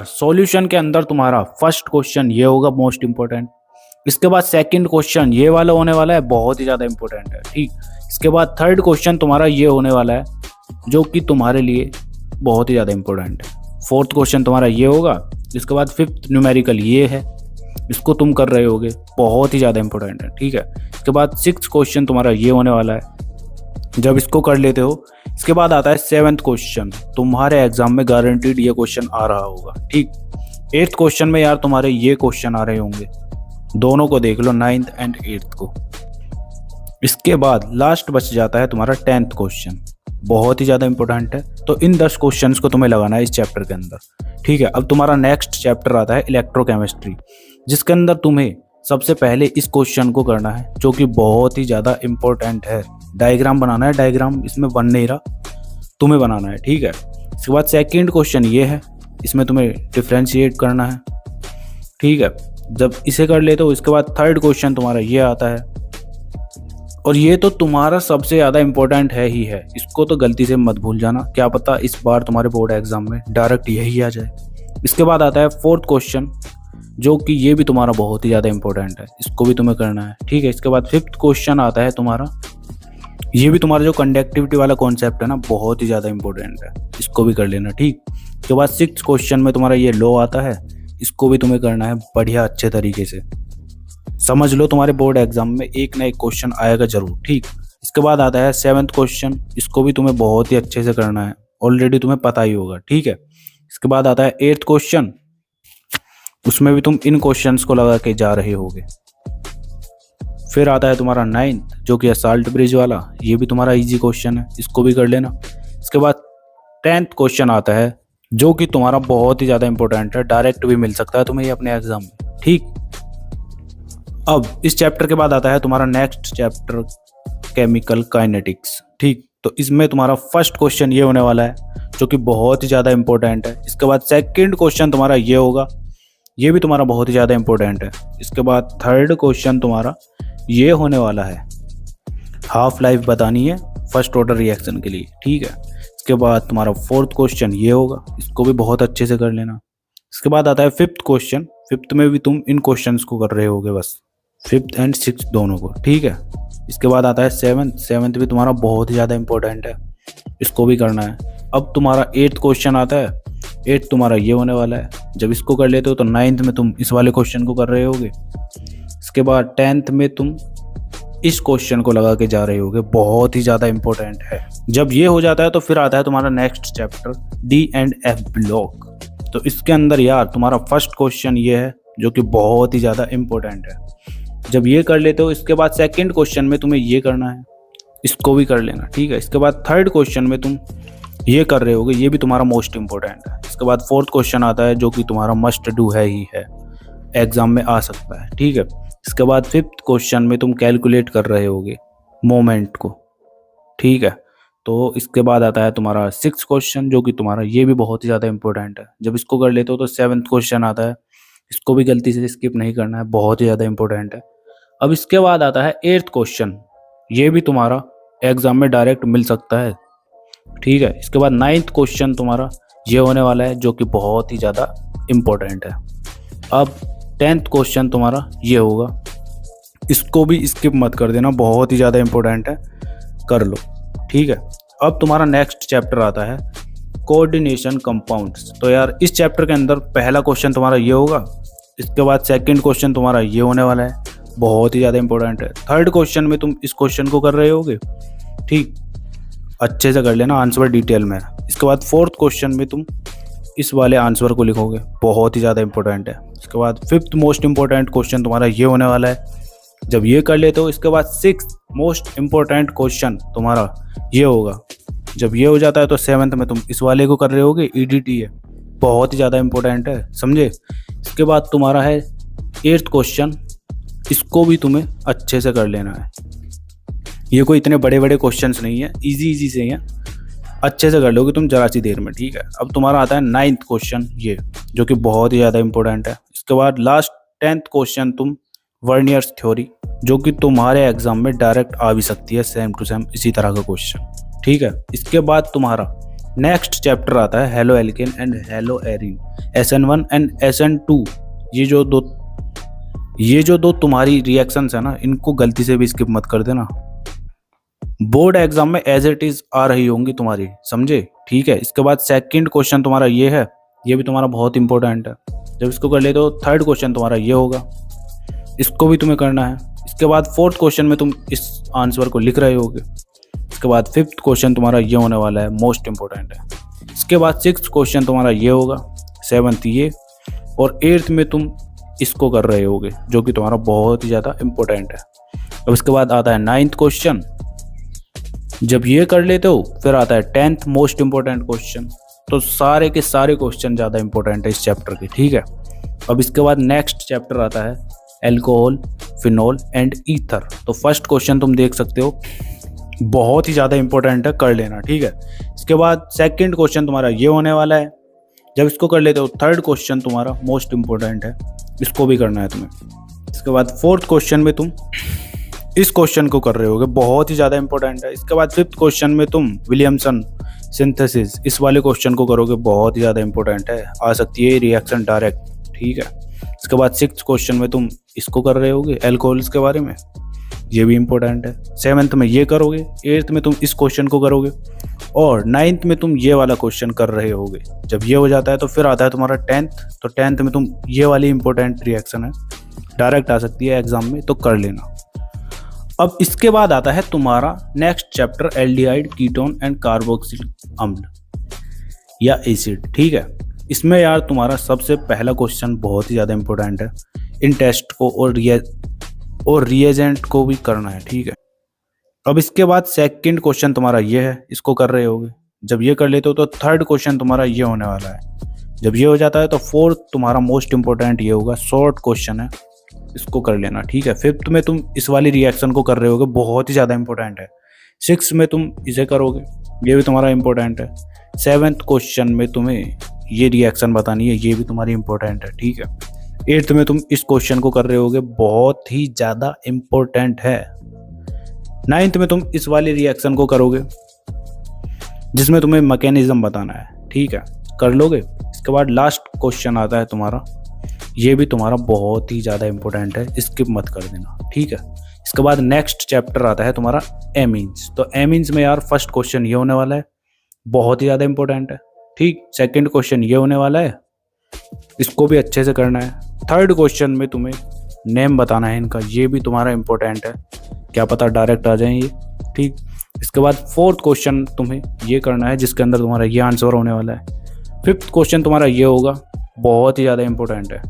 Solution के अंदर तुम्हारा फर्स्ट क्वेश्चन ये होगा मोस्ट इंपॉर्टेंट। इसके बाद सेकंड क्वेश्चन ये वाला होने वाला है, बहुत ही ज़्यादा इंपॉर्टेंट है, ठीक। इसके बाद थर्ड क्वेश्चन तुम्हारा ये होने वाला है जो कि तुम्हारे लिए बहुत ही ज़्यादा इंपॉर्टेंट है। फोर्थ क्वेश्चन तुम्हारा ये होगा। इसके बाद फिफ्थ न्यूमेरिकल ये है, इसको तुम कर रहे होगे, बहुत ही ज़्यादा इंपॉर्टेंट है, ठीक है। इसके बाद सिक्स्थ क्वेश्चन तुम्हारा ये होने वाला है, जब इसको कर लेते हो इसके बाद आता है सेवन्थ क्वेश्चन। तुम्हारे एग्जाम में गारंटीड ये क्वेश्चन आ रहा होगा, ठीक। एट्थ क्वेश्चन में यार तुम्हारे ये क्वेश्चन आ रहे होंगे, दोनों को देख लो, 9th एंड 8th को। इसके बाद लास्ट बच जाता है तुम्हारा 10th क्वेश्चन, बहुत ही ज़्यादा इंपॉर्टेंट है। तो इन 10 क्वेश्चंस को तुम्हें लगाना है इस चैप्टर के अंदर, ठीक है। अब तुम्हारा नेक्स्ट चैप्टर आता है इलेक्ट्रोकेमिस्ट्री, जिसके अंदर तुम्हें सबसे पहले इस क्वेश्चन को करना है जो कि बहुत ही ज़्यादा इंपॉर्टेंट है। डायग्राम बनाना है, डायग्राम इसमें बन नहीं रहा, तुम्हें बनाना है, ठीक है। इसके बाद सेकंड क्वेश्चन ये है, इसमें तुम्हें डिफ्रेंशिएट करना है, ठीक है। जब इसे कर लेते हो इसके बाद थर्ड क्वेश्चन तुम्हारा ये आता है, और ये तो तुम्हारा सबसे ज़्यादा इंपॉर्टेंट है ही है, इसको तो गलती से मत भूल जाना, क्या पता इस बार तुम्हारे बोर्ड एग्जाम में डायरेक्ट यही आ जाए। इसके बाद आता है फोर्थ क्वेश्चन जो कि ये भी तुम्हारा बहुत ही ज़्यादा इंपॉर्टेंट है, इसको भी तुम्हें करना है, ठीक है। इसके बाद फिफ्थ क्वेश्चन आता है तुम्हारा, ये भी तुम्हारा जो कंडक्टिविटी वाला कॉन्सेप्ट है ना, बहुत ही ज़्यादा इंपॉर्टेंट है, इसको भी कर लेना, ठीक। इसके बाद सिक्स्थ क्वेश्चन में तुम्हारा ये लॉ आता है, इसको भी तुम्हें करना है बढ़िया अच्छे तरीके से, समझ लो तुम्हारे बोर्ड एग्जाम में एक ना एक क्वेश्चन आएगा जरूर, ठीक। इसके बाद आता है सेवन्थ क्वेश्चन, इसको भी तुम्हें बहुत ही अच्छे से करना है, ऑलरेडी तुम्हें पता ही होगा, ठीक है। इसके बाद आता है एट्थ क्वेश्चन, उसमें भी तुम इन क्वेश्चंस को लगा के जा रहे होगे। फिर आता है तुम्हारा 9th जो कि असाल्ट ब्रिज वाला, ये भी तुम्हारा इजी क्वेश्चन है, इसको भी कर लेना। इसके बाद 10th क्वेश्चन आता है जो कि तुम्हारा बहुत ही ज़्यादा इंपॉर्टेंट है, डायरेक्ट भी मिल सकता है तुम्हें ये अपने एग्जाम में, ठीक। अब इस चैप्टर के बाद आता है तुम्हारा नेक्स्ट चैप्टर केमिकल काइनेटिक्स, ठीक। तो इसमें तुम्हारा फर्स्ट क्वेश्चन ये होने वाला है जो कि बहुत ही ज़्यादा इंपॉर्टेंट है। इसके बाद सेकंड क्वेश्चन तुम्हारा ये होगा, ये भी तुम्हारा बहुत ही ज़्यादा इंपॉर्टेंट है। इसके बाद थर्ड क्वेश्चन तुम्हारा ये होने वाला है, हाफ लाइफ बतानी है फर्स्ट ऑर्डर रिएक्शन के लिए, ठीक है। इसके बाद तुम्हारा फोर्थ क्वेश्चन ये होगा, इसको भी बहुत अच्छे से कर लेना। इसके बाद आता है फिफ्थ क्वेश्चन, फिफ्थ में भी तुम इन क्वेश्चंस को कर रहे होगे बस, फिफ्थ एंड सिक्स्थ दोनों को, ठीक है। इसके बाद आता है सेवन्थ भी तुम्हारा बहुत ही ज़्यादा इंपॉर्टेंट है, इसको भी करना है। अब तुम्हारा एट्थ क्वेश्चन आता है, एट्थ तुम्हारा ये होने वाला है, जब इसको कर लेते हो तो 9th में तुम इस वाले क्वेश्चन को कर रहे होगे। इसके बाद 10th में तुम इस क्वेश्चन को लगा के जा रहे होगे, बहुत ही ज़्यादा इंपॉर्टेंट है। जब ये हो जाता है तो फिर आता है तुम्हारा नेक्स्ट चैप्टर D&F ब्लॉक। तो इसके अंदर यार तुम्हारा फर्स्ट क्वेश्चन ये है जो कि बहुत ही ज़्यादा इंपॉर्टेंट है। जब ये कर लेते हो इसके बाद सेकंड क्वेश्चन में तुम्हें ये करना है, इसको भी कर लेना, ठीक है। इसके बाद थर्ड क्वेश्चन में तुम ये कर रहे होगे, ये भी तुम्हारा मोस्ट इंपॉर्टेंट है। इसके बाद फोर्थ क्वेश्चन आता है जो कि तुम्हारा मस्ट डू है ही है, एग्जाम में आ सकता है, ठीक है। इसके बाद फिफ्थ क्वेश्चन में तुम कैलकुलेट कर रहे होगे मोमेंट को, ठीक है। तो इसके बाद आता है तुम्हारा सिक्स्थ क्वेश्चन जो कि तुम्हारा ये भी बहुत ही ज़्यादा इंपॉर्टेंट है। जब इसको कर लेते हो तो सेवन्थ क्वेश्चन आता है, इसको भी गलती से स्किप नहीं करना है, बहुत ही ज़्यादा इंपॉर्टेंट है। अब इसके बाद आता है एट्थ क्वेश्चन, ये भी तुम्हारा एग्जाम में डायरेक्ट मिल सकता है, ठीक है। इसके बाद 9th क्वेश्चन तुम्हारा ये होने वाला है जो कि बहुत ही ज़्यादा इम्पोर्टेंट है। अब 10th क्वेश्चन तुम्हारा ये होगा, इसको भी स्किप मत कर देना, बहुत ही ज़्यादा इम्पोर्टेंट है, कर लो, ठीक है। अब तुम्हारा नेक्स्ट चैप्टर आता है कोऑर्डिनेशन कंपाउंड्स। तो यार इस चैप्टर के अंदर पहला क्वेश्चन तुम्हारा ये होगा, इसके बाद सेकंड क्वेश्चन तुम्हारा ये होने वाला है, बहुत ही ज़्यादा इंपॉर्टेंट है। थर्ड क्वेश्चन में तुम इस क्वेश्चन को कर रहे होगे, ठीक, अच्छे से कर लेना आंसर डिटेल में। इसके बाद फोर्थ क्वेश्चन में तुम इस वाले आंसर को लिखोगे, बहुत ही ज़्यादा इंपॉर्टेंट है। इसके बाद फिफ्थ मोस्ट इंपॉर्टेंट क्वेश्चन तुम्हारा ये होने वाला है, जब ये कर लेते हो इसके बाद सिक्स्थ मोस्ट इंपॉर्टेंट क्वेश्चन तुम्हारा ये होगा। जब ये हो जाता है तो सेवन्थ में तुम इस वाले को कर रहे होगे, EDT है, बहुत ही ज़्यादा इंपॉर्टेंट है, समझे। इसके बाद तुम्हारा है एट्थ क्वेश्चन, इसको भी तुम्हें अच्छे से कर लेना है, ये कोई इतने बड़े बड़े क्वेश्चंस नहीं है, इजी से हैं, अच्छे से कर लोगे तुम जरा सी देर में, ठीक है। अब तुम्हारा आता है 9th क्वेश्चन ये, जो कि बहुत ही ज़्यादा इंपॉर्टेंट है। इसके बाद लास्ट 10th क्वेश्चन तुम वर्नियर्स थ्योरी, जो कि तुम्हारे एग्जाम में डायरेक्ट आ भी सकती है, सेम टू सेम इसी तरह का क्वेश्चन, ठीक है। इसके बाद तुम्हारा नेक्स्ट चैप्टर आता है halo alkane and hello Erin, SN1 and SN2। ये जो दो तुम्हारी रिएक्शंस है ना, इनको गलती से भी स्किप मत कर देना। बोर्ड एग्जाम में एज इट इज आ रही होंगी तुम्हारी, समझे? ठीक है। इसके बाद सेकंड क्वेश्चन तुम्हारा ये है, ये भी तुम्हारा बहुत इंपॉर्टेंट है। जब इसको कर लेते हो थर्ड क्वेश्चन तुम्हारा ये होगा, इसको भी तुम्हें करना है। इसके बाद फोर्थ क्वेश्चन में तुम इस आंसर को लिख रहे होगे। इसके बाद फिफ्थ क्वेश्चन तुम्हारा ये होने वाला है, मोस्ट इंपॉर्टेंट है। इसके बाद सिक्स्थ क्वेश्चन तुम्हारा ये होगा, सेवन्थ ये, और एट्थ में तुम इसको कर रहे होगे, जो कि तुम्हारा बहुत ही ज़्यादा इंपॉर्टेंट है। अब इसके बाद आता है नाइन्थ क्वेश्चन। जब ये कर लेते हो फिर आता है 10th मोस्ट इंपॉर्टेंट क्वेश्चन। तो सारे के सारे क्वेश्चन ज़्यादा इंपॉर्टेंट है इस चैप्टर के, ठीक है। अब इसके बाद नेक्स्ट चैप्टर आता है एल्कोहल, फिनॉल एंड ईथर। तो फर्स्ट क्वेश्चन तुम देख सकते हो, बहुत ही ज़्यादा इंपॉर्टेंट है, कर लेना, ठीक है। इसके बाद सेकंड क्वेश्चन तुम्हारा ये होने वाला है। जब इसको कर लेते हो थर्ड क्वेश्चन तुम्हारा मोस्ट इंपॉर्टेंट है, इसको भी करना है तुम्हें। इसके बाद फोर्थ क्वेश्चन में तुम इस क्वेश्चन को कर रहे होगे, बहुत ही ज़्यादा इंपॉर्टेंट है। इसके बाद फिफ्थ क्वेश्चन में तुम विलियमसन सिंथेसिस, इस वाले क्वेश्चन को करोगे, बहुत ही ज़्यादा इंपॉर्टेंट है, आ सकती है रिएक्शन डायरेक्ट, ठीक है। इसके बाद सिक्स्थ क्वेश्चन में तुम इसको कर रहे होगे, एल्कोहल्स के बारे में, ये भी इंपॉर्टेंट है। सेवन्थ में ये करोगे, एट्थ में तुम इस क्वेश्चन को करोगे, और नाइन्थ में तुम ये वाला क्वेश्चन कर रहे होगे। जब ये हो जाता है तो फिर आता है तुम्हारा 10th। तो 10th में तुम ये वाली इंपॉर्टेंट रिएक्शन है, डायरेक्ट आ सकती है एग्जाम में, तो कर लेना। अब इसके बाद आता है तुम्हारा next chapter aldehyde, ketone and carboxyl अम्ल या एसिड, ठीक है। इसमें यार तुम्हारा सबसे पहला क्वेश्चन बहुत ही ज़्यादा इंपॉर्टेंट है। इन टेस्ट को और रिएजेंट को भी करना है, ठीक है। अब इसके बाद सेकंड क्वेश्चन तुम्हारा ये है, इसको कर रहे होगे। जब ये कर लेते हो तो थर्ड क्वेश्चन तुम्हारा ये होने वाला है। जब ये हो जाता है तो फोर्थ तुम्हारा मोस्ट इंपॉर्टेंट ये होगा, शॉर्ट क्वेश्चन है, इसको कर लेना, ठीक है। फिफ्थ में तुम इस वाली रिएक्शन को कर रहे होगे, बहुत ही ज़्यादा इंपॉर्टेंट है। सिक्स्थ में तुम इसे करोगे, ये भी तुम्हारा इंपॉर्टेंट है। सेवन्थ क्वेश्चन में तुम्हें ये रिएक्शन बतानी है, ये भी तुम्हारी इंपॉर्टेंट है, ठीक है। एट्थ में तुम इस क्वेश्चन को कर रहे होगे, बहुत ही ज़्यादा इंपॉर्टेंट है। नाइन्थ में तुम इस वाली रिएक्शन को करोगे, जिसमें तुम्हें मैकेनिज्म बताना है, ठीक है, कर लोगे। इसके बाद लास्ट क्वेश्चन आता है तुम्हारा, ये भी तुम्हारा बहुत ही ज़्यादा इंपॉर्टेंट है, स्किप मत कर देना, ठीक है। इसके बाद नेक्स्ट चैप्टर आता है तुम्हारा एमीन्स। तो एमीन्स में यार फर्स्ट क्वेश्चन ये होने वाला है, बहुत ही ज़्यादा इंपॉर्टेंट है, ठीक। सेकंड क्वेश्चन ये होने वाला है, इसको भी अच्छे से करना है। थर्ड क्वेश्चन में तुम्हें नेम बताना है इनका, ये भी तुम्हारा इंपॉर्टेंट है, क्या पता डायरेक्ट आ जाए ये, ठीक। इसके बाद फोर्थ क्वेश्चन तुम्हें ये करना है, जिसके अंदर तुम्हारा ये आंसर होने वाला है। फिफ्थ क्वेश्चन तुम्हारा ये होगा, बहुत ही ज़्यादा इंपॉर्टेंट है,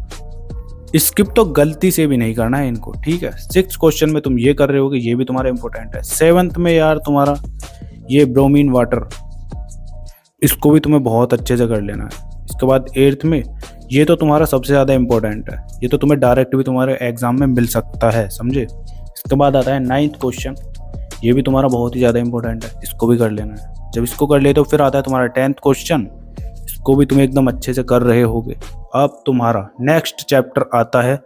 स्किप तो गलती से भी नहीं करना है इनको, ठीक है। सिक्स्थ क्वेश्चन में तुम ये कर रहे होगे, ये भी तुम्हारा इंपॉर्टेंट है। सेवन्थ में यार तुम्हारा ये ब्रोमीन वाटर, इसको भी तुम्हें बहुत अच्छे से कर लेना है। इसके बाद एट्थ में ये तो तुम्हारा सबसे ज़्यादा इंपॉर्टेंट है, ये तो तुम्हें डायरेक्ट भी तुम्हारे एग्जाम में मिल सकता है, समझे। इसके बाद आता है नाइन्थ क्वेश्चन, ये भी तुम्हारा बहुत ही ज़्यादा इंपॉर्टेंट है, इसको भी कर लेना है। जब इसको कर लेते हो फिर आता है तुम्हारा 10th क्वेश्चन, इसको भी तुम एकदम अच्छे से कर रहे होगे। अब तुम्हारा नेक्स्ट चैप्टर आता है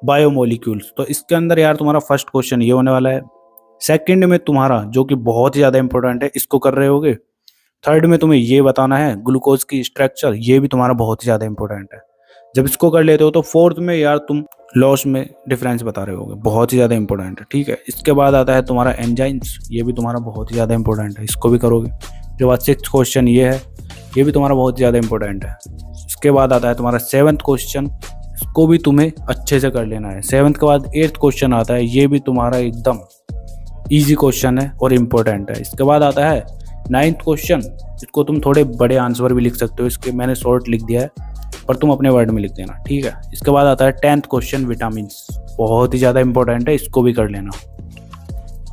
बायोमोलिक्यूल्स। तो इसके अंदर यार तुम्हारा फर्स्ट क्वेश्चन ये होने वाला है। सेकंड में तुम्हारा जो कि बहुत ही ज़्यादा इंपॉर्टेंट है, इसको कर रहे होगे। थर्ड में तुम्हें ये बताना है ग्लूकोज की स्ट्रक्चर, ये भी तुम्हारा बहुत ही ज़्यादा इंपॉर्टेंट है। जब इसको कर लेते हो तो फोर्थ में यार तुम लॉस में डिफरेंस बता रहे होगे, बहुत ही ज़्यादा इंपॉर्टेंट है, ठीक है। इसके बाद आता है तुम्हारा एंजाइम्स, ये भी तुम्हारा बहुत ही ज़्यादा इंपॉर्टेंट है, इसको भी करोगे। उसके बाद सिक्स्थ क्वेश्चन ये है, ये भी तुम्हारा बहुत ज़्यादा इंपॉर्टेंट है। इसके बाद आता है तुम्हारा सेवन्थ क्वेश्चन, इसको भी तुम्हें अच्छे से कर लेना है। सेवन्थ के बाद एट्थ क्वेश्चन आता है, ये भी तुम्हारा एकदम ईजी क्वेश्चन है और इम्पोर्टेंट है। इसके बाद आता है नाइन्थ क्वेश्चन, इसको तुम थोड़े बड़े आंसर भी लिख सकते हो, इसके मैंने शॉर्ट लिख दिया है, पर तुम अपने वर्ड में लिख देना, ठीक है। इसके बाद आता है 10th क्वेश्चन विटामिन, बहुत ही ज़्यादा इंपॉर्टेंट है, इसको भी कर लेना।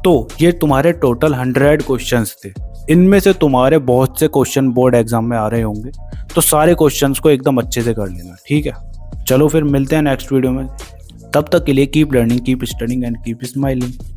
तो ये तुम्हारे टोटल 100 क्वेश्चंस थे, इनमें से तुम्हारे बहुत से क्वेश्चन बोर्ड एग्जाम में आ रहे होंगे, तो सारे क्वेश्चंस को एकदम अच्छे से कर लेना, ठीक है। चलो फिर मिलते हैं नेक्स्ट वीडियो में, तब तक के लिए keep learning, keep studying and keep smiling.